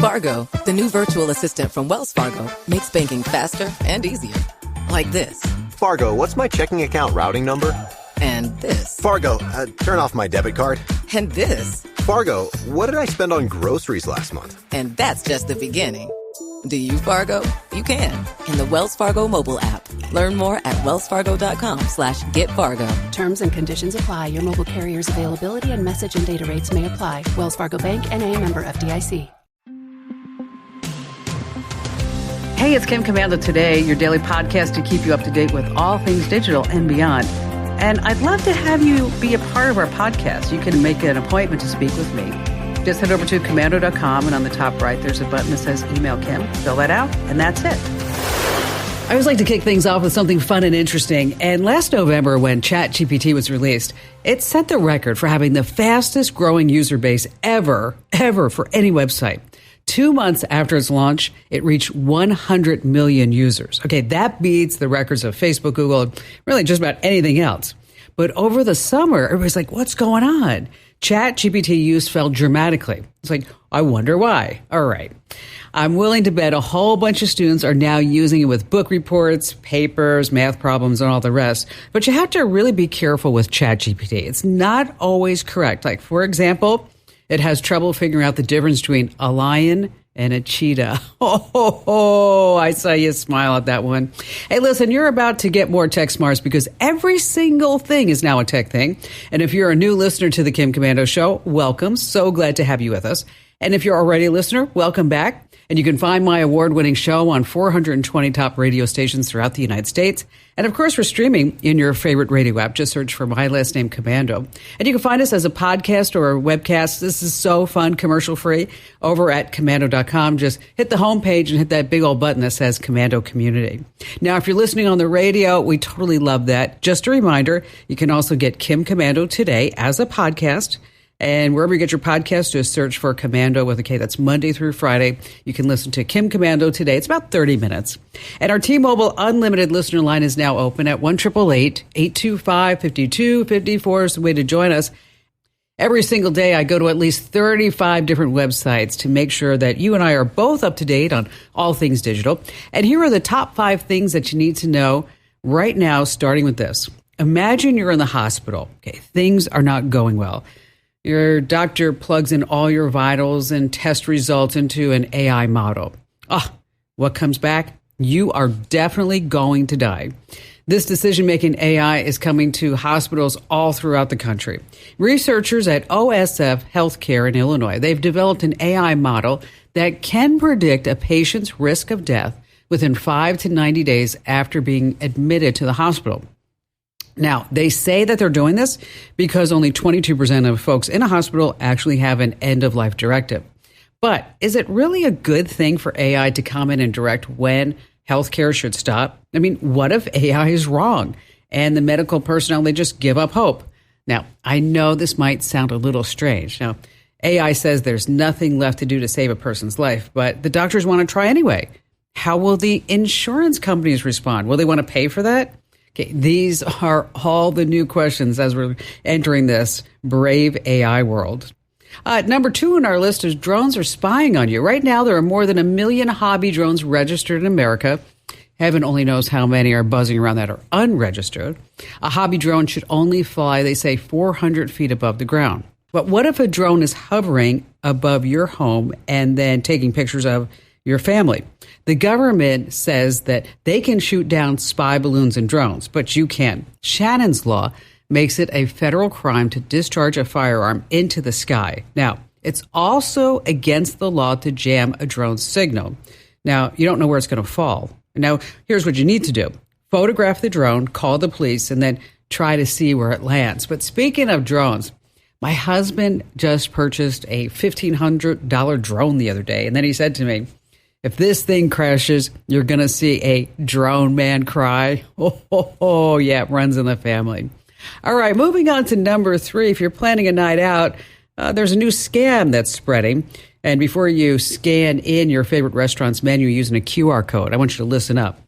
Fargo, the new virtual assistant from Wells Fargo, makes banking faster and easier. Like this. Fargo, what's my checking account routing number? And this. Fargo, turn off my debit card. And this. Fargo, what did I spend on groceries last month? And that's just the beginning. Do you, Fargo? You can. In the Wells Fargo mobile app. Learn more at wellsfargo.com/getfargo. Terms and conditions apply. Your mobile carrier's availability and message and data rates may apply. Wells Fargo Bank, N.A., member FDIC. Hey, it's Kim Commando Today, your daily podcast to keep you up to date with all things digital and beyond. And I'd love to have you be a part of our podcast. You can make an appointment to speak with me. Just head over to commando.com, and on the top right, there's a button that says Email Kim. Fill that out, and that's it. I always like to kick things off with something fun and interesting. And last November, when ChatGPT was released, it set the record for having the fastest growing user base ever for any website. 2 months after its launch, it reached 100 million users. Okay, that beats the records of Facebook, Google, and really just about anything else. But over the summer, everybody's like, what's going on? ChatGPT use fell dramatically. It's like, I wonder why. All right. I'm willing to bet a whole bunch of students are now using it with book reports, papers, math problems, and all the rest. But you have to really be careful with ChatGPT. It's not always correct. Like, for example, it has trouble figuring out the difference between a lion and a cheetah. Oh, I saw you smile at that one. Hey, listen, you're about to get more tech smarts because every single thing is now a tech thing. And if you're a new listener to the Kim Commando Show, welcome. So glad to have you with us. And if you're already a listener, welcome back. And you can find my award-winning show on 420 top radio stations throughout the United States. And of course, we're streaming in your favorite radio app. Just search for my last name, Commando. And you can find us as a podcast or a webcast. This is so fun, commercial-free, over at commando.com. Just hit the homepage and hit that big old button that says Commando Community. Now, if you're listening on the radio, we totally love that. Just a reminder, you can also get Kim Commando Today as a podcast. And wherever you get your podcast, just search for Commando with a K. That's Monday through Friday. You can listen to Kim Commando Today. It's about 30 minutes. And our T-Mobile Unlimited listener line is now open at 1-888-825-5254 is the way to join us. Every single day, I go to at least 35 different websites to make sure that you and I are both up to date on all things digital. And here are the top 5 things that you need to know right now, starting with this. Imagine you're in the hospital. Okay, things are not going well. Your doctor plugs in all your vitals and test results into an AI model. What comes back? You are definitely going to die. This decision-making AI is coming to hospitals all throughout the country. Researchers at OSF Healthcare in Illinois, they've developed an AI model that can predict a patient's risk of death within 5 to 90 days after being admitted to the hospital. Now, they say that they're doing this because only 22% of folks in a hospital actually have an end-of-life directive. But is it really a good thing for AI to come in and direct when healthcare should stop? I mean, what if AI is wrong and the medical personnel, they just give up hope? Now, I know this might sound a little strange. Now, AI says there's nothing left to do to save a person's life, but the doctors want to try anyway. How will the insurance companies respond? Will they want to pay for that? Okay, these are all the new questions as we're entering this brave AI world. Number 2 on our list is drones are spying on you. Right now, there are more than 1 million hobby drones registered in America. Heaven only knows how many are buzzing around that are unregistered. A hobby drone should only fly, they say, 400 feet above the ground. But what if a drone is hovering above your home and then taking pictures of your family? The government says that they can shoot down spy balloons and drones, but you can't. Shannon's Law makes it a federal crime to discharge a firearm into the sky. Now, it's also against the law to jam a drone's signal. Now, you don't know where it's going to fall. Now, here's what you need to do. Photograph the drone, call the police, and then try to see where it lands. But speaking of drones, my husband just purchased a $1,500 drone the other day, and then he said to me, if this thing crashes, you're going to see a drone man cry. Oh, yeah, it runs in the family. All right, moving on to number 3. If you're planning a night out, there's a new scam that's spreading. And before you scan in your favorite restaurant's menu using a QR code, I want you to listen up.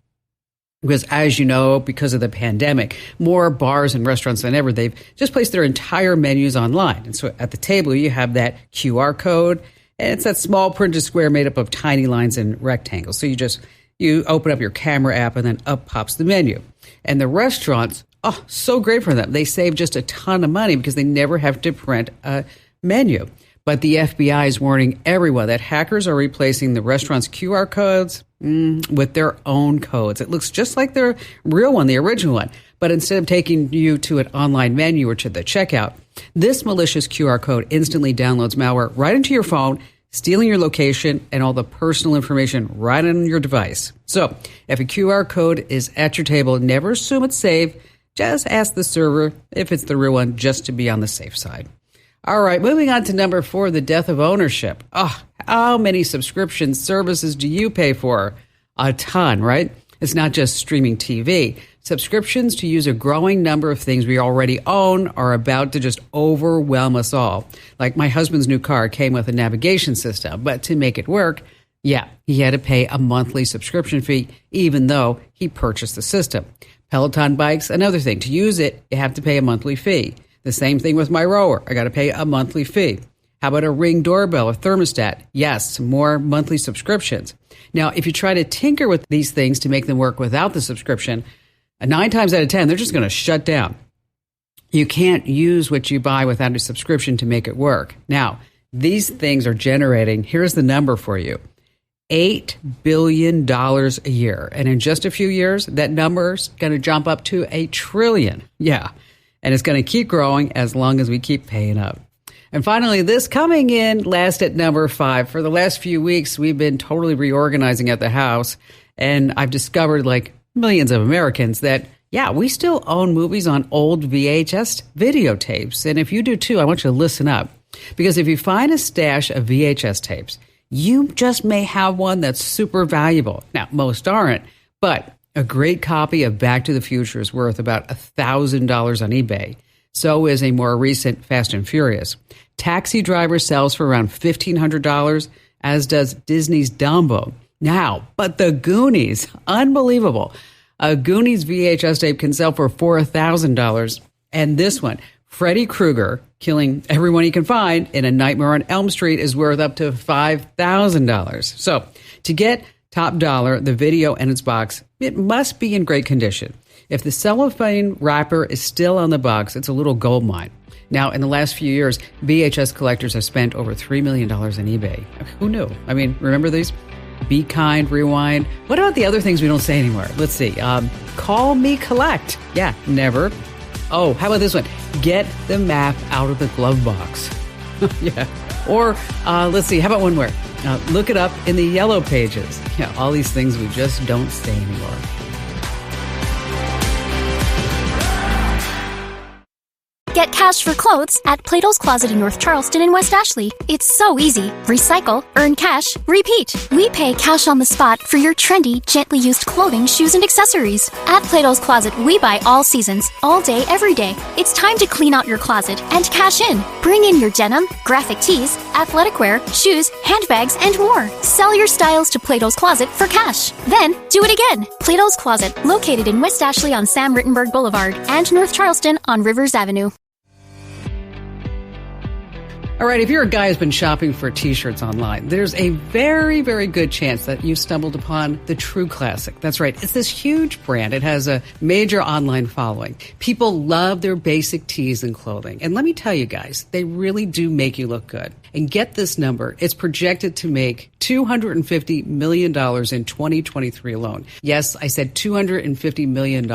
Because as you know, because of the pandemic, more bars and restaurants than ever, they've just placed their entire menus online. And so at the table, you have that QR code. And it's that small printed square made up of tiny lines and rectangles. So you open up your camera app and then up pops the menu. And the restaurants, so great for them. They save just a ton of money because they never have to print a menu. But the FBI is warning everyone that hackers are replacing the restaurant's QR codes with their own codes. It looks just like the real one, the original one. But instead of taking you to an online menu or to the checkout, this malicious QR code instantly downloads malware right into your phone, stealing your location and all the personal information right on your device. So if a QR code is at your table, never assume it's safe. Just ask the server if it's the real one, just to be on the safe side. All right, moving on to number 4, the death of ownership. How many subscription services do you pay for? A ton, right? It's not just streaming TV. Subscriptions to use a growing number of things we already own are about to just overwhelm us all. Like my husband's new car came with a navigation system, but to make it work, he had to pay a monthly subscription fee, even though he purchased the system. Peloton bikes, another thing. To use it, you have to pay a monthly fee. The same thing with my rower. I got to pay a monthly fee. How about a Ring doorbell, a thermostat? Yes, more monthly subscriptions. Now, if you try to tinker with these things to make them work without the subscription, 9 times out of 10, they're just going to shut down. You can't use what you buy without a subscription to make it work. Now, these things are generating, here's the number for you, $8 billion a year. And in just a few years, that number's going to jump up to $1 trillion. Yeah. And it's going to keep growing as long as we keep paying up. And finally, this coming in last at number 5. For the last few weeks, we've been totally reorganizing at the house. And I've discovered, like millions of Americans, that, we still own movies on old VHS videotapes. And if you do too, I want you to listen up. Because if you find a stash of VHS tapes, you just may have one that's super valuable. Now, most aren't, but a great copy of Back to the Future is worth about $1,000 on eBay. So is a more recent Fast and Furious. Taxi Driver sells for around $1,500, as does Disney's Dumbo. Now, but the Goonies, unbelievable. A Goonies VHS tape can sell for $4,000. And this one, Freddy Krueger killing everyone he can find in A Nightmare on Elm Street, is worth up to $5,000. So to get top dollar, the video and its box, it must be in great condition. If the cellophane wrapper is still on the box, it's a little gold mine. Now, in the last few years, VHS collectors have spent over $3 million on eBay. Who knew? I mean, remember these? Be Kind, Rewind. What about the other things we don't say anymore? Let's see. Call Me Collect. Yeah, never. Oh, how about this one? Get the map out of the glove box. Yeah. Or let's see. How about one more? Look it up in the yellow pages. Yeah, all these things we just don't say anymore. Get cash for clothes at Plato's Closet in North Charleston and West Ashley. It's so easy. Recycle, earn cash, repeat. We pay cash on the spot for your trendy, gently used clothing, shoes, and accessories. At Plato's Closet, we buy all seasons, all day, every day. It's time to clean out your closet and cash in. Bring in your denim, graphic tees, athletic wear, shoes, handbags, and more. Sell your styles to Plato's Closet for cash. Then, do it again. Plato's Closet, located in West Ashley on Sam Rittenberg Boulevard and North Charleston on Rivers Avenue. All right, if you're a guy who's been shopping for T-shirts online, there's a very, very good chance that you stumbled upon the True Classic. That's right. It's this huge brand. It has a major online following. People love their basic tees and clothing. And let me tell you guys, they really do make you look good. And get this number. It's projected to make $250 million in 2023 alone. Yes, I said $250 million.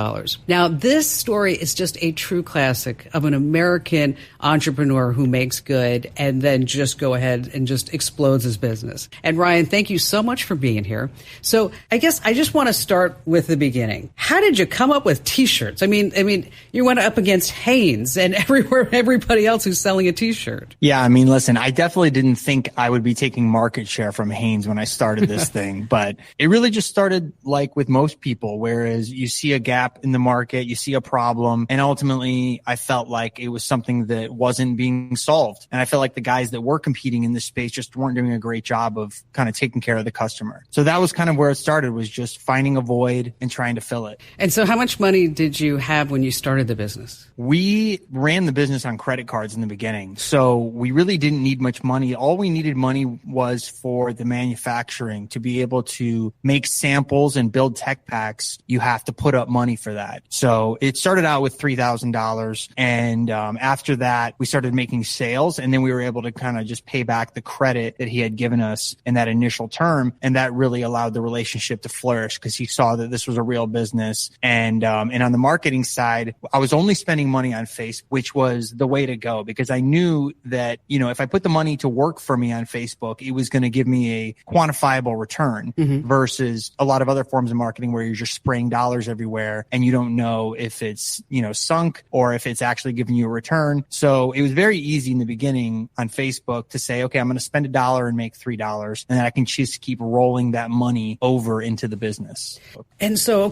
Now, this story is just a true classic of an American entrepreneur who makes good and then just go ahead and just explodes his business. And Ryan, thank you so much for being here. So I guess I just want to start with the beginning. How did you come up with T-shirts? I mean, you went up against Hanes and everybody else who's selling a T-shirt. Yeah, I mean, listen, I definitely didn't think I would be taking market share from Hanes when I started this thing, but it really just started like with most people, whereas you see a gap in the market, you see a problem, and ultimately I felt like it was something that wasn't being solved. And I felt like the guys that were competing in this space just weren't doing a great job of kind of taking care of the customer. So that was kind of where it started, was just finding a void and trying to fill it. And so how much money did you have when you started the business? We ran the business on credit cards in the beginning, so we really didn't need much much money. All we needed money was for the manufacturing to be able to make samples and build tech packs. You have to put up money for that. So it started out with $3,000. And after that, we started making sales, and then we were able to kind of just pay back the credit that he had given us in that initial term. And that really allowed the relationship to flourish because he saw that this was a real business. And on the marketing side, I was only spending money on Facebook, which was the way to go, because I knew that, if I put the money to work for me on Facebook, it was going to give me a quantifiable return versus a lot of other forms of marketing where you're just spraying dollars everywhere and you don't know if it's, sunk or if it's actually giving you a return. So it was very easy in the beginning on Facebook to say, okay, I'm going to spend $1 and make $3, and then I can just keep rolling that money over into the business. And so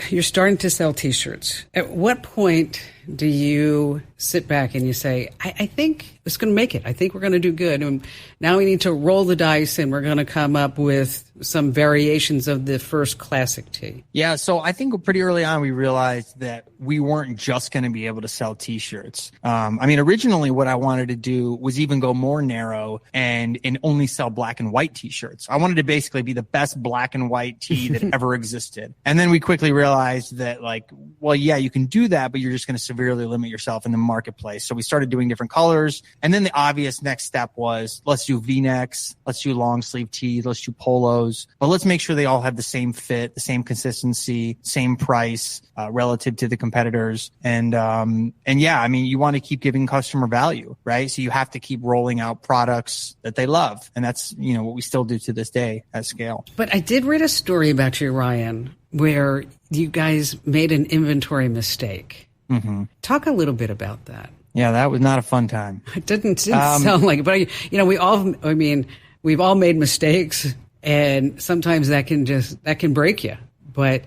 you're starting to sell T-shirts. At what point do you sit back and you say, I think it's going to make it. I think we're going to do good. And now we need to roll the dice and we're going to come up with some variations of the first classic tee. Yeah. So I think pretty early on, we realized that we weren't just going to be able to sell T-shirts. Originally what I wanted to do was even go more narrow and only sell black and white T-shirts. I wanted to basically be the best black and white tee that ever existed. And then we quickly realized that you can do that, but you're just going to severely limit yourself in the marketplace. So we started doing different colors. And then the obvious next step was, let's do V-necks, let's do long sleeve tees, let's do polos, but let's make sure they all have the same fit, the same consistency, same price relative to the competitors. And you want to keep giving customer value, right? So you have to keep rolling out products that they love. And that's, what we still do to this day at scale. But I did read a story about you, Ryan, where you guys made an inventory mistake. Mm-hmm. Talk a little bit about that. Yeah, that was not a fun time. It didn't sound like it, but we've all made mistakes, and sometimes that can break you. But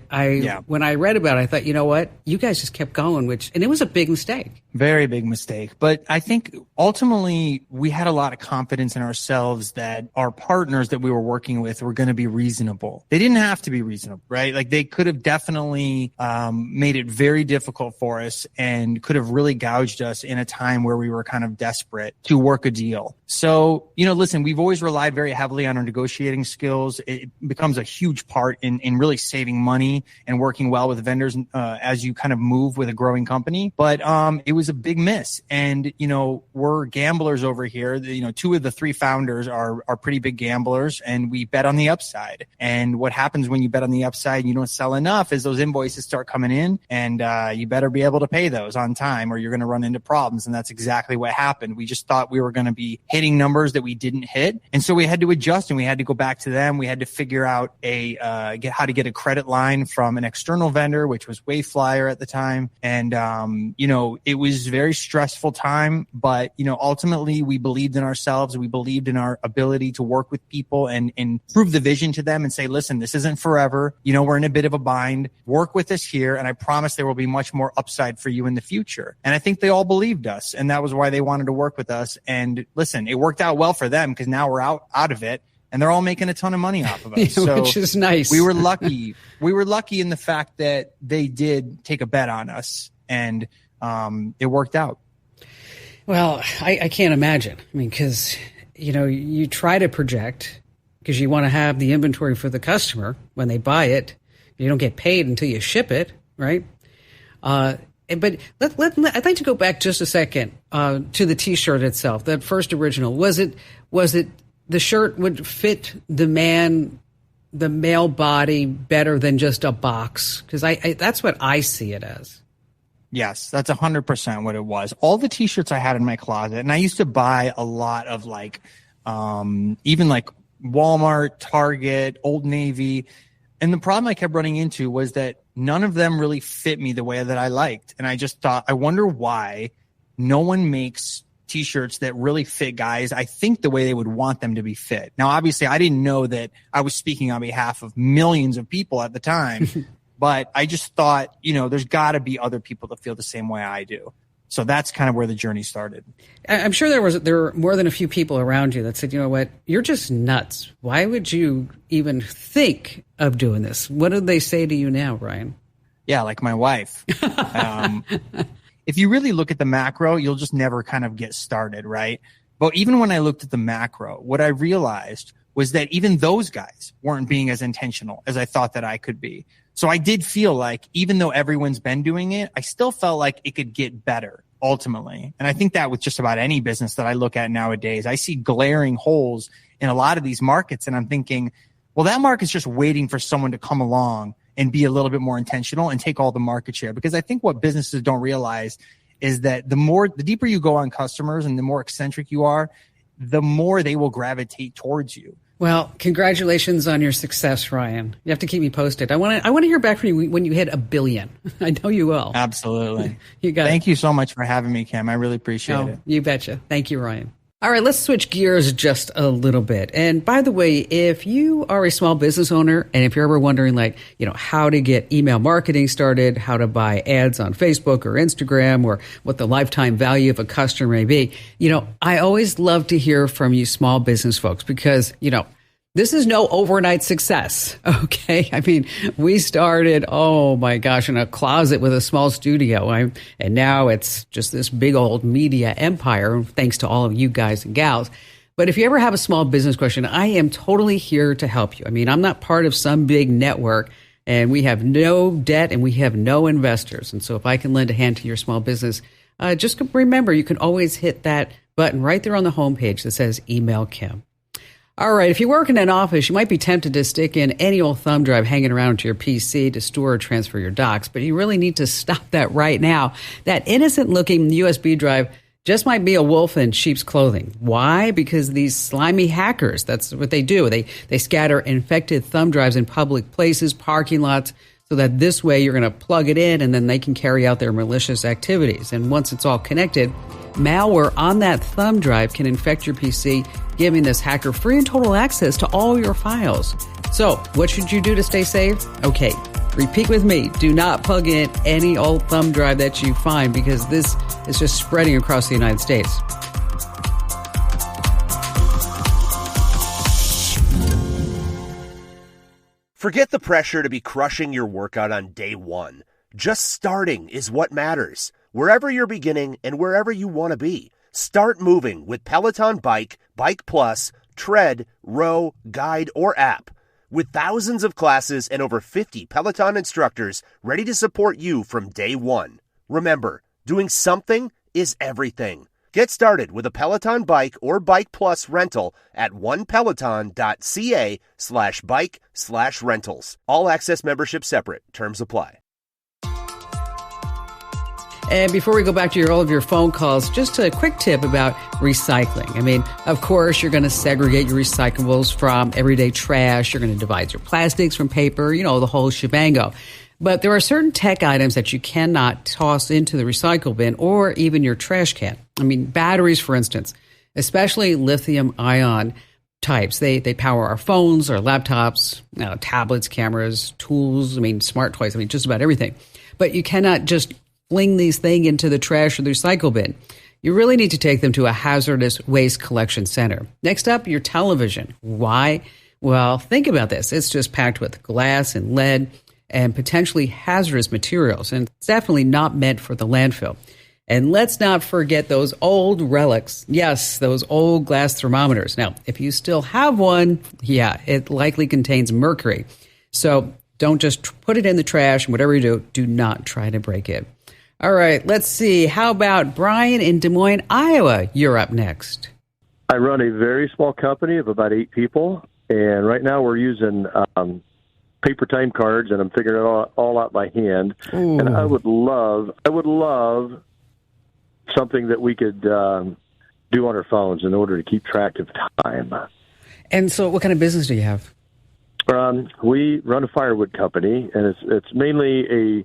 when I read about it, I thought, you know what? You guys just kept going, and it was a big mistake. Very big mistake. But I think ultimately we had a lot of confidence in ourselves that our partners that we were working with were going to be reasonable. They didn't have to be reasonable, right? Like they could have definitely made it very difficult for us and could have really gouged us in a time where we were kind of desperate to work a deal. So, listen, we've always relied very heavily on our negotiating skills. It becomes a huge part in really saving money and working well with vendors as you kind of move with a growing company. But it was a big miss. And, we're gamblers over here. 2 of the 3 founders are pretty big gamblers, and we bet on the upside. And what happens when you bet on the upside and you don't sell enough is those invoices start coming in, and you better be able to pay those on time or you're going to run into problems. And that's exactly what happened. We just thought we were going to be hitting numbers that we didn't hit. And so we had to adjust, and we had to go back to them. We had to figure out how to get a credit line from an external vendor, which was Wayflyer at the time. And, it was a very stressful time, but, ultimately we believed in ourselves. We believed in our ability to work with people and prove the vision to them and say, listen, this isn't forever. We're in a bit of a bind. Work with us here. And I promise there will be much more upside for you in the future. And I think they all believed us. And that was why they wanted to work with us. And listen, it worked out well for them because now we're out of it. And they're all making a ton of money off of us. So which is nice. We were lucky. We were lucky in the fact that they did take a bet on us, and it worked out. Well, I can't imagine. Because, you try to project because you want to have the inventory for the customer when they buy it. You don't get paid until you ship it, right? But I'd like to go back just a second to the T-shirt itself, that first original. Was it the shirt would fit the male body better than just a box? Because that's what I see it as. Yes, that's 100% what it was. All the T-shirts I had in my closet, and I used to buy a lot of even like Walmart, Target, Old Navy. And the problem I kept running into was that none of them really fit me the way that I liked. And I just thought, I wonder why no one makes T-shirts that really fit guys, I think, the way they would want them to be fit. Now, obviously, I didn't know that I was speaking on behalf of millions of people at the time, but I just thought, there's got to be other people that feel the same way I do. So that's kind of where the journey started. I'm sure there were more than a few people around you that said, you know what, you're just nuts. Why would you even think of doing this? What did they say to you now, Ryan? Yeah, like my wife. If you really look at the macro, you'll just never kind of get started, right? But even when I looked at the macro, what I realized was that even those guys weren't being as intentional as I thought that I could be. So I did feel like even though everyone's been doing it, I still felt like it could get better ultimately. And I think that with just about any business that I look at nowadays, I see glaring holes in a lot of these markets. And I'm thinking, well, that market's just waiting for someone to come along and be a little bit more intentional and take all the market share. Because I think what businesses don't realize is that the deeper you go on customers and the more eccentric you are, the more they will gravitate towards you. Well, congratulations on your success, Ryan. You have to keep me posted. I want to hear back from you when you hit 1 billion. I know you will. Absolutely. Thank you so much for having me, Kim. I really appreciate it. You betcha. Thank you, Ryan. All right, let's switch gears just a little bit. And by the way, if you are a small business owner and if you're ever wondering how to get email marketing started, how to buy ads on Facebook or Instagram, or what the lifetime value of a customer may be, I always love to hear from you small business folks because, this is no overnight success, okay? I mean, we started, oh my gosh, in a closet with a small studio, and now it's just this big old media empire, thanks to all of you guys and gals. But if you ever have a small business question, I am totally here to help you. I mean, I'm not part of some big network, and we have no debt, and we have no investors. And so if I can lend a hand to your small business, just remember, you can always hit that button right there on the homepage that says Email Kim. All right, if you work in an office, you might be tempted to stick in any old thumb drive hanging around to your PC to store or transfer your docs, but you really need to stop that right now. That innocent-looking USB drive just might be a wolf in sheep's clothing. Why? Because these slimy hackers, that's what they do. They scatter infected thumb drives in public places, parking lots, so that this way you're going to plug it in and then they can carry out their malicious activities. And once it's all connected, malware on that thumb drive can infect your PC, giving this hacker free and total access to all your files. So, what should you do to stay safe? Okay, repeat with me. Do not plug in any old thumb drive that you find because this is just spreading across the United States. Forget the pressure to be crushing your workout on day one. Just starting is what matters. Wherever you're beginning and wherever you want to be, start moving with Peloton Bike, Bike Plus, Tread, Row, Guide, or app. With thousands of classes and over 50 Peloton instructors ready to support you from day one. Remember, doing something is everything. Get started with a Peloton Bike or Bike Plus rental at onepeloton.ca/bike/rentals. All access membership separate. Terms apply. And before we go back to all of your phone calls, just a quick tip about recycling. I mean, of course, you're going to segregate your recyclables from everyday trash. You're going to divide your plastics from paper, the whole shebango. But there are certain tech items that you cannot toss into the recycle bin or even your trash can. I mean, batteries, for instance, especially lithium-ion types. They power our phones, our laptops, tablets, cameras, tools, smart toys, just about everything. But you cannot just fling these things into the trash or the recycle bin. You really need to take them to a hazardous waste collection center. Next up, your television. Why? Well, think about this. It's just packed with glass and lead and potentially hazardous materials, and it's definitely not meant for the landfill. And let's not forget those old relics. Yes, those old glass thermometers. Now, if you still have one, it likely contains mercury. So don't just put it in the trash, and whatever you do not try to break it. All right, let's see. How about Brian in Des Moines, Iowa? You're up next. I run a very small company of about 8 people, and right now we're using paper time cards, and I'm figuring it all out by hand. Ooh. And I would love something that we could do on our phones in order to keep track of time. And so what kind of business do you have? We run a firewood company, and it's mainly a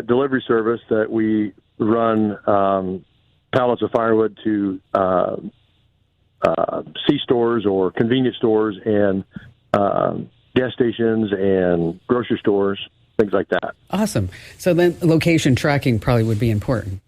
delivery service that we run pallets of firewood to C-stores or convenience stores and gas stations and grocery stores, things like that. Awesome. So then location tracking probably would be important.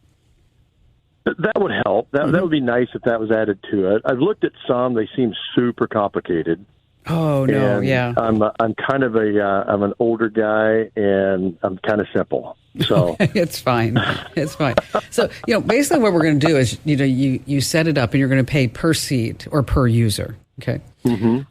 That would help. That would be nice if that was added to it. I've looked at some. They seem super complicated. Oh no, and yeah. I'm kind of I'm an older guy, and I'm kind of simple. So It's fine. It's fine. So, basically what we're going to do is, you set it up and you're going to pay per seat or per user. Okay. And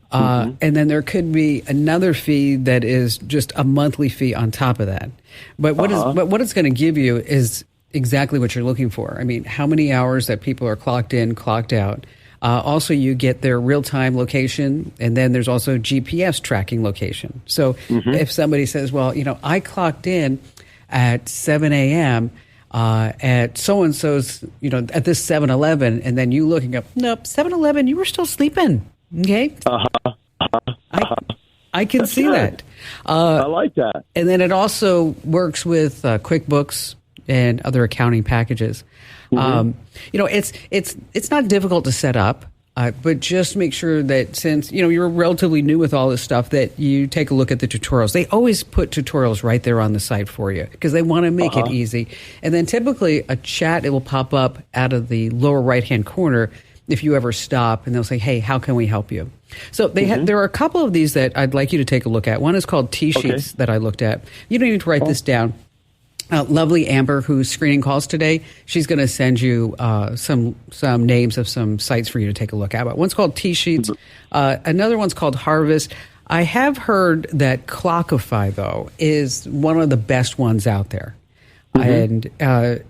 then there could be another fee that is just a monthly fee on top of that. But what it's going to give you is exactly what you're looking for. I mean, how many hours that people are clocked in, clocked out. Also, you get their real-time location, and then there's also GPS tracking location. So if somebody says, well, I clocked in at 7 a.m. At so-and-so's, at this 7-Eleven, and then you looking up, nope, 7-Eleven, you were still sleeping, okay? I can see that. I like that. And then it also works with QuickBooks and other accounting packages. It's not difficult to set up. But just make sure that since, you're relatively new with all this stuff, that you take a look at the tutorials. They always put tutorials right there on the site for you because they want to make it easy. And then typically a chat, it will pop up out of the lower right-hand corner if you ever stop, and they'll say, hey, how can we help you? So there are a couple of these that I'd like you to take a look at. One is called T-Sheets that I looked at. You don't need to write this down. Lovely Amber, who's screening calls today, she's going to send you some names of some sites for you to take a look at. But one's called T-Sheets. Another one's called Harvest. I have heard that Clockify, though, is one of the best ones out there. And I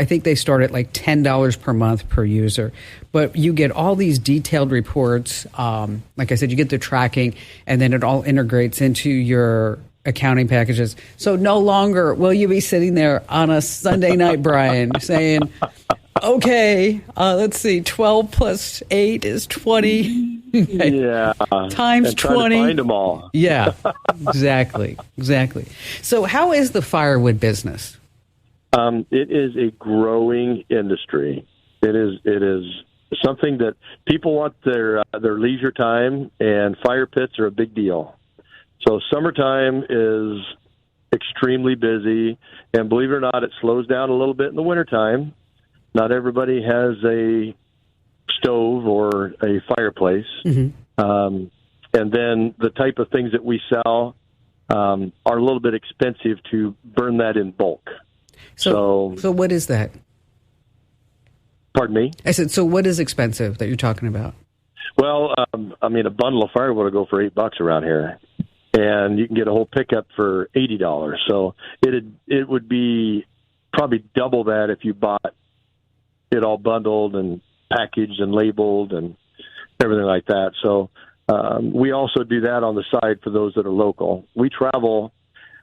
think they start at like $10 per month per user. But you get all these detailed reports. Like I said, you get the tracking, and then it all integrates into your accounting packages. So no longer will you be sitting there on a Sunday night, Brian, saying, okay, let's see, 12 plus 8 is 20. Yeah. Times and 20. To find them all. Yeah, exactly. So how is the firewood business? It is a growing industry. It is something that people want their leisure time, and fire pits are a big deal. So summertime is extremely busy, and believe it or not, it slows down a little bit in the wintertime. Not everybody has a stove or a fireplace. And then the type of things that we sell are a little bit expensive to burn that in bulk. So what is that? Pardon me? I said, so what is expensive that you're talking about? Well, a bundle of firewood will go for $8 around here. And you can get a whole pickup for $80. So it would be probably double that if you bought it all bundled and packaged and labeled and everything like that. So we also do that on the side for those that are local. We travel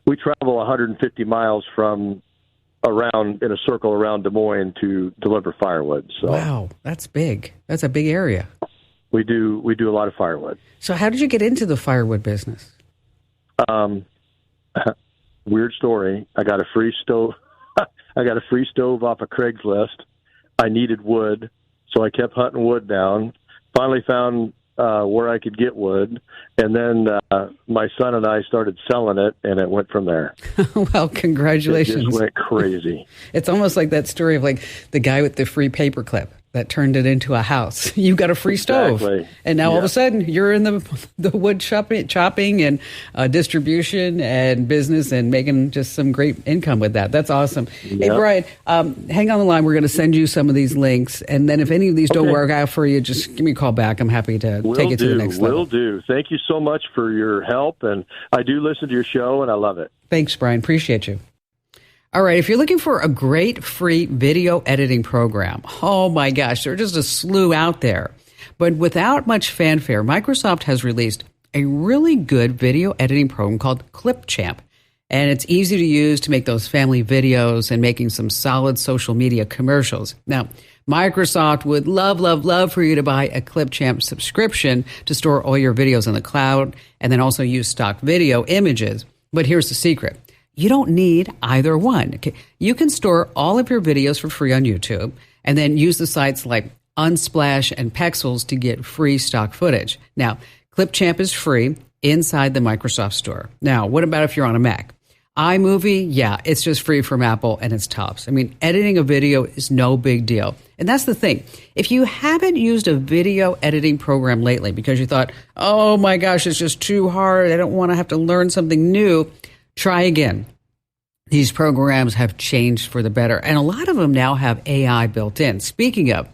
150 miles from around in a circle around Des Moines to deliver firewood. So wow, that's big. That's a big area. We do a lot of firewood. So how did you get into the firewood business? Weird story. I got a free stove. I got a free stove off of Craigslist. I needed wood, so I kept hunting wood down. Finally found where I could get wood, and then my son and I started selling it, and it went from there. Well, congratulations. It just went crazy. It's almost like that story of like the guy with the free paperclip that turned it into a house. You got a free stove. Exactly. And now all of a sudden you're in the wood chopping and distribution and business and making just some great income with that. That's awesome. Yep. Hey, Brian, hang on the line. We're going to send you some of these links. And then if any of these don't work out for you, just give me a call back. I'm happy to take it to the next level. Will do. Thank you so much for your help. And I do listen to your show, and I love it. Thanks, Brian. Appreciate you. All right, if you're looking for a great free video editing program, oh my gosh, there are just a slew out there. But without much fanfare, Microsoft has released a really good video editing program called Clipchamp. And it's easy to use to make those family videos and making some solid social media commercials. Now, Microsoft would love for you to buy a Clipchamp subscription to store all your videos in the cloud and then also use stock video images. But here's the secret. You don't need either one. Okay? You can store all of your videos for free on YouTube and then use the sites like Unsplash and Pexels to get free stock footage. Now, Clipchamp is free inside the Microsoft Store. Now, what about if you're on a Mac? iMovie, yeah, it's just free from Apple and it's tops. I mean, editing a video is no big deal, And that's the thing. If you haven't used a video editing program lately because you thought, oh my gosh, it's just too hard, I don't want to have to learn something new, try again. These programs have changed for the better, and a lot of them now have AI built in. Speaking of,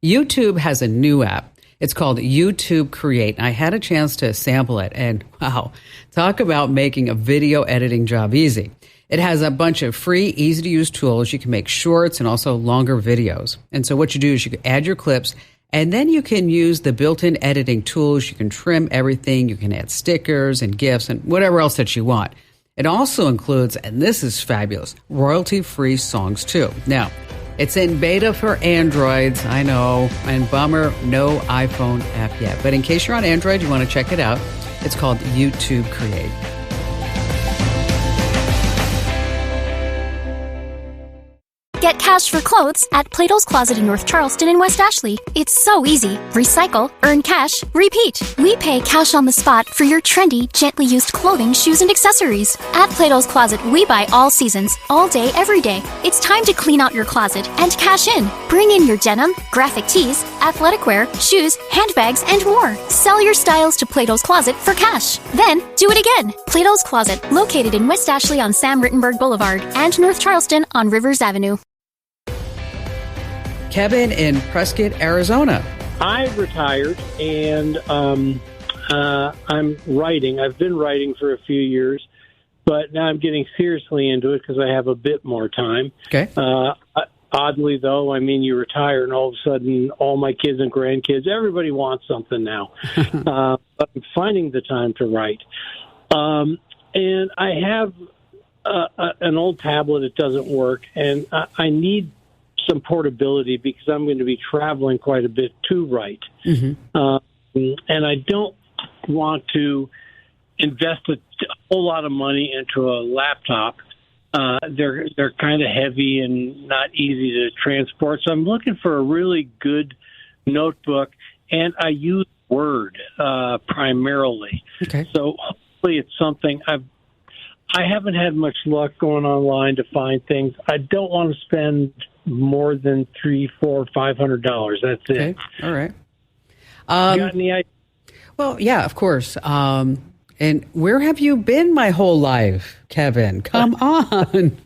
YouTube has a new app. It's called YouTube Create. I had a chance to sample it, and wow, talk about making a video editing job easy. It has a bunch of free, easy-to-use tools. You can make shorts and also longer videos. And so what you do is you can add your clips, and then you can use the built-in editing tools. You can trim everything. You can add stickers and GIFs and whatever else that you want. It also includes, and this is fabulous, royalty-free songs too. Now, it's in beta for Androids, I know, and bummer, no iPhone app yet. But in case you're on Android, you want to check it out. It's called YouTube Create. Get cash for clothes at Plato's Closet in North Charleston and West Ashley. It's so easy. Recycle, earn cash, repeat. We pay cash on the spot for your trendy, gently used clothing, shoes, and accessories. At Plato's Closet, we buy all seasons, all day, every day. It's time to clean out your closet and cash in. Bring in your denim, graphic tees, athletic wear, shoes, handbags, and more. Sell your styles to Plato's Closet for cash. Then, do it again. Plato's Closet, located in West Ashley on Sam Rittenberg Boulevard and North Charleston on Rivers Avenue. Kevin in Prescott, Arizona. I've retired, and I'm writing. I've been writing for a few years, but now I'm getting seriously into it because I have a bit more time. Okay. Oddly, though, I mean, you retire, and all of a sudden, all my kids and grandkids, everybody wants something now. But I'm finding the time to write. And I have an old tablet that doesn't work, and I need some portability because I'm going to be traveling quite a bit to write. And I don't want to invest a whole lot of money into a laptop. They're kind of heavy and not easy to transport. So I'm looking for a really good notebook, and I use Word primarily. Okay. So hopefully it's something I haven't had much luck going online to find things. I don't want to spend more than $300, $400, $500. That's it. Okay. All right. You got any idea? Well, yeah, of course. And where have you been my whole life, Kevin? Come on.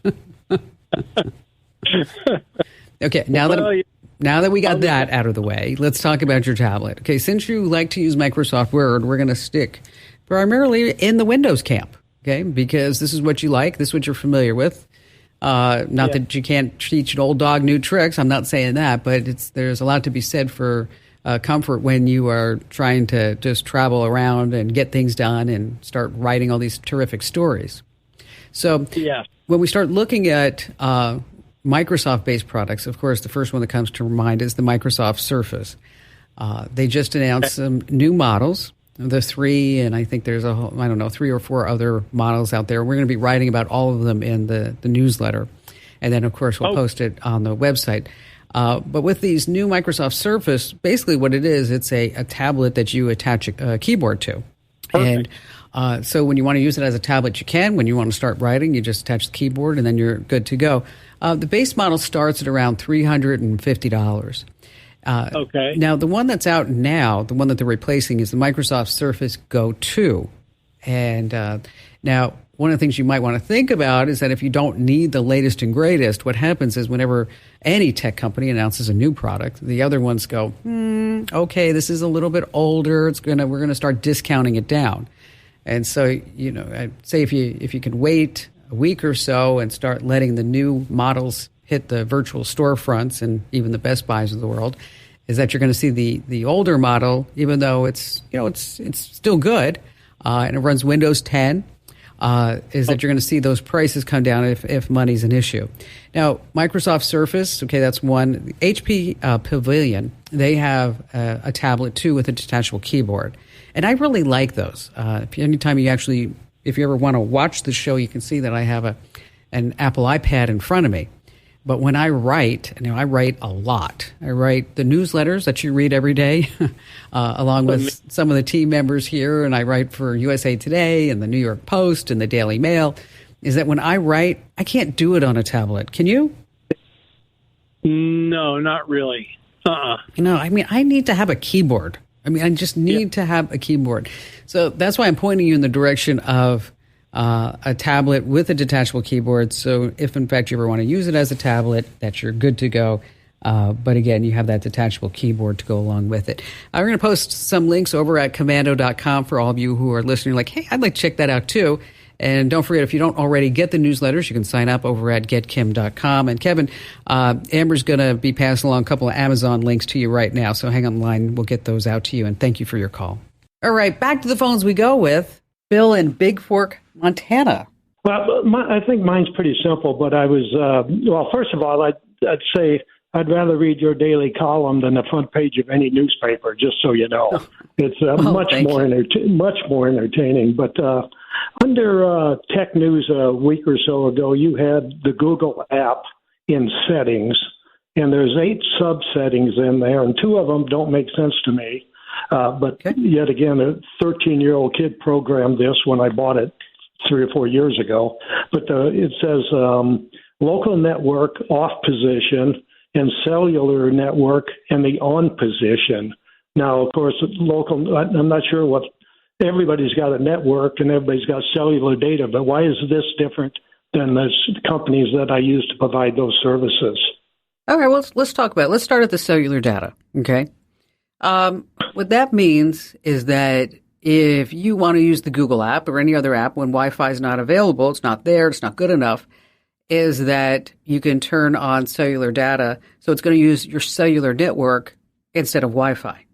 Okay, now that we got that out of the way, let's talk about your tablet. Okay, since you like to use Microsoft Word, we're going to stick primarily in the Windows camp, okay? Because this is what you like, this is what you're familiar with. Not that you can't teach an old dog new tricks. I'm not saying that, but there's a lot to be said for comfort when you are trying to just travel around and get things done and start writing all these terrific stories. So when we start looking at Microsoft-based products, of course, the first one that comes to mind is the Microsoft Surface. They just announced some new models. The 3, and I think there's 3 or 4 other models out there. We're going to be writing about all of them in the newsletter. And then, of course, we'll post it on the website. But with these new Microsoft Surface, basically what it is, it's a tablet that you attach a keyboard to. Perfect. And so when you want to use it as a tablet, you can. When you want to start writing, you just attach the keyboard, and then you're good to go. The base model starts at around $350. Okay. Now, the one that's out now, the one that they're replacing, is the Microsoft Surface Go 2. And now, one of the things you might want to think about is that if you don't need the latest and greatest, what happens is whenever any tech company announces a new product, the other ones go, okay, this is a little bit older. We're going to start discounting it down. And so, I'd say if you can wait a week or so and start letting the new models hit the virtual storefronts and even the Best Buys of the world, is that you're going to see the older model, even though it's still good and it runs Windows 10, is that you're going to see those prices come down if money's an issue. Now, Microsoft Surface, okay, that's one. HP Pavilion, they have a tablet too with a detachable keyboard, and I really like those. Anytime if you ever want to watch the show, you can see that I have an Apple iPad in front of me. But when I write, I write a lot. I write the newsletters that you read every day, along with some of the team members here, and I write for USA Today and the New York Post and the Daily Mail. Is that when I write, I can't do it on a tablet. Can you? No, not really. I need to have a keyboard. I just need to have a keyboard. So that's why I'm pointing you in the direction of a tablet with a detachable keyboard. So if, in fact, you ever want to use it as a tablet, that you're good to go. But again, you have that detachable keyboard to go along with it. We're going to post some links over at commando.com for all of you who are listening. Like, hey, I'd like to check that out too. And don't forget, if you don't already get the newsletters, you can sign up over at getkim.com. And Kevin, Amber's going to be passing along a couple of Amazon links to you right now. So hang on the line. We'll get those out to you. And thank you for your call. All right, back to the phones we go with Bill in Big Fork, Montana. Well, I think mine's pretty simple, but I was, first of all, I'd say I'd rather read your daily column than the front page of any newspaper, just so you know. It's much more entertaining. But under Tech News a week or so ago, you had the Google app in settings, and there's 8 sub-settings in there, and 2 of them don't make sense to me. Yet again, a 13-year-old kid programmed this when I bought it 3 or 4 years ago. But it says local network off position and cellular network and the on position. Now, of course, local, I'm not sure what, everybody's got a network and everybody's got cellular data, but why is this different than the companies that I use to provide those services? All right, well, let's talk about it. Let's start at the cellular data, okay? What that means is that if you want to use the Google app or any other app when Wi-Fi is not available, it's not there, it's not good enough, is that you can turn on cellular data. So it's going to use your cellular network instead of Wi-Fi.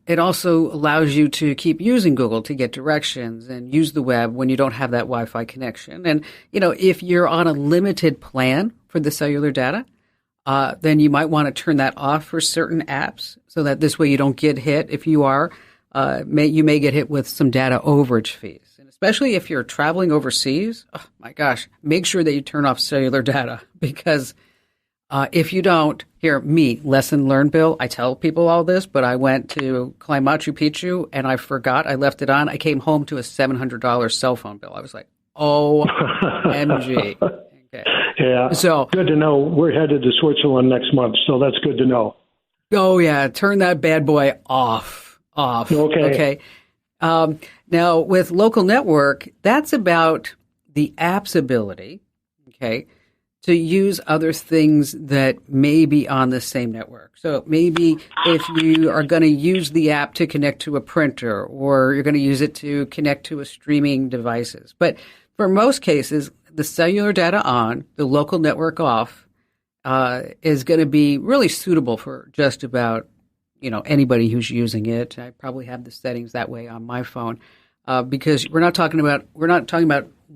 It also allows you to keep using Google to get directions and use the web when you don't have that Wi-Fi connection. And, if you're on a limited plan for the cellular data, then you might want to turn that off for certain apps so that this way you don't get hit. If you are, you may get hit with some data overage fees. And especially if you're traveling overseas, oh my gosh, make sure that you turn off cellular data because if you don't, lesson learned, Bill, I tell people all this, but I went to climb Machu Picchu and I forgot, I left it on. I came home to a $700 cell phone bill. I was like, OMG. Okay. Yeah. So good to know. We're headed to Switzerland next month, so that's good to know. Oh yeah, turn that bad boy off. Okay. Now with local network, that's about the app's ability, to use other things that may be on the same network. So maybe if you are going to use the app to connect to a printer, or you're going to use it to connect to a streaming devices, but for most cases, the cellular data on, the local network off, is going to be really suitable for just about, anybody who's using it. I probably have the settings that way on my phone, because we're not talking about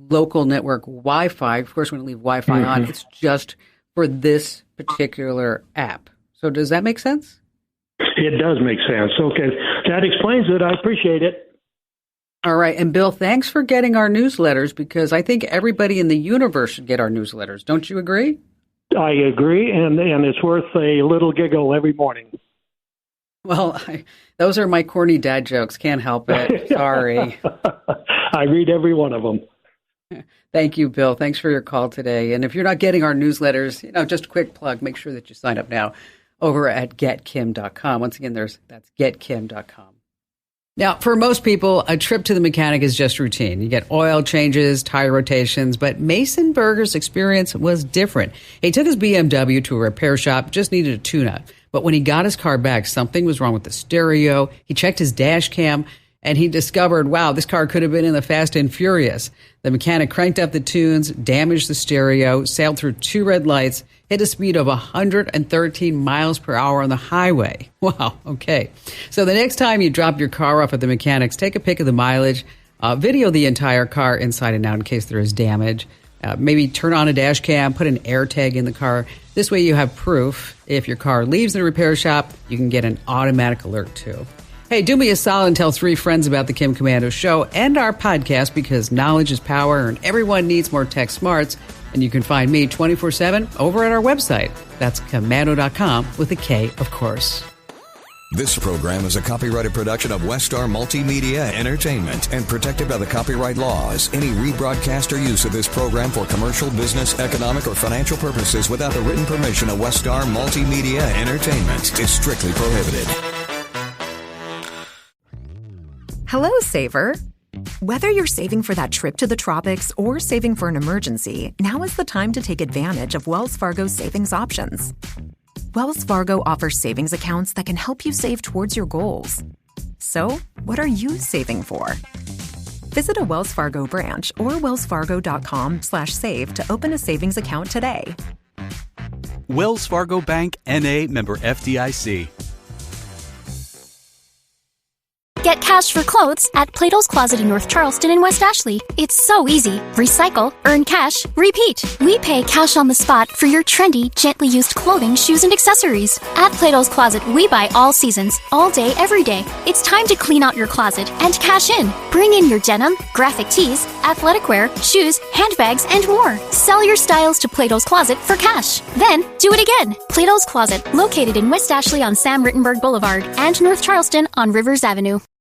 local network Wi-Fi. Of course, we're going to leave Wi-Fi on. It's just for this particular app. So does that make sense? It does make sense. Okay. That explains it. I appreciate it. All right. And Bill, thanks for getting our newsletters, because I think everybody in the universe should get our newsletters. Don't you agree? I agree. And it's worth a little giggle every morning. Well, those are my corny dad jokes. Can't help it. Sorry. I read every one of them. Thank you, Bill. Thanks for your call today. And if you're not getting our newsletters, just a quick plug, make sure that you sign up now over at getkim.com. Once again, that's getkim.com. Now, for most people, a trip to the mechanic is just routine. You get oil changes, tire rotations, but Mason Berger's experience was different. He took his BMW to a repair shop, just needed a tune-up. But when he got his car back, something was wrong with the stereo. He checked his dash cam, and he discovered, wow, this car could have been in the Fast and Furious. The mechanic cranked up the tunes, damaged the stereo, sailed through 2 red lights, hit a speed of 113 miles per hour on the highway. Wow, okay. So the next time you drop your car off at the mechanics, take a pic of the mileage, video the entire car inside and out in case there is damage. Maybe turn on a dash cam, put an air tag in the car. This way you have proof. If your car leaves the repair shop, you can get an automatic alert too. Hey, do me a solid and tell 3 friends about the Kim Komando Show and our podcast, because knowledge is power and everyone needs more tech smarts. And you can find me 24/7 over at our website. That's commando.com with a K, of course. This program is a copyrighted production of Westar Multimedia Entertainment and protected by the copyright laws. Any rebroadcast or use of this program for commercial, business, economic, or financial purposes without the written permission of Westar Multimedia Entertainment is strictly prohibited. Hello, saver. Whether you're saving for that trip to the tropics or saving for an emergency, now is the time to take advantage of Wells Fargo's savings options. Wells Fargo offers savings accounts that can help you save towards your goals. So, what are you saving for? Visit a Wells Fargo branch or wellsfargo.com/save to open a savings account today. Wells Fargo Bank, N.A., member FDIC. Get cash for clothes at Plato's Closet in North Charleston and West Ashley. It's so easy. Recycle, earn cash, repeat. We pay cash on the spot for your trendy, gently used clothing, shoes, and accessories. At Plato's Closet, we buy all seasons, all day, every day. It's time to clean out your closet and cash in. Bring in your denim, graphic tees, athletic wear, shoes, handbags, and more. Sell your styles to Plato's Closet for cash. Then, do it again. Plato's Closet, located in West Ashley on Sam Rittenberg Boulevard and North Charleston on Rivers Avenue.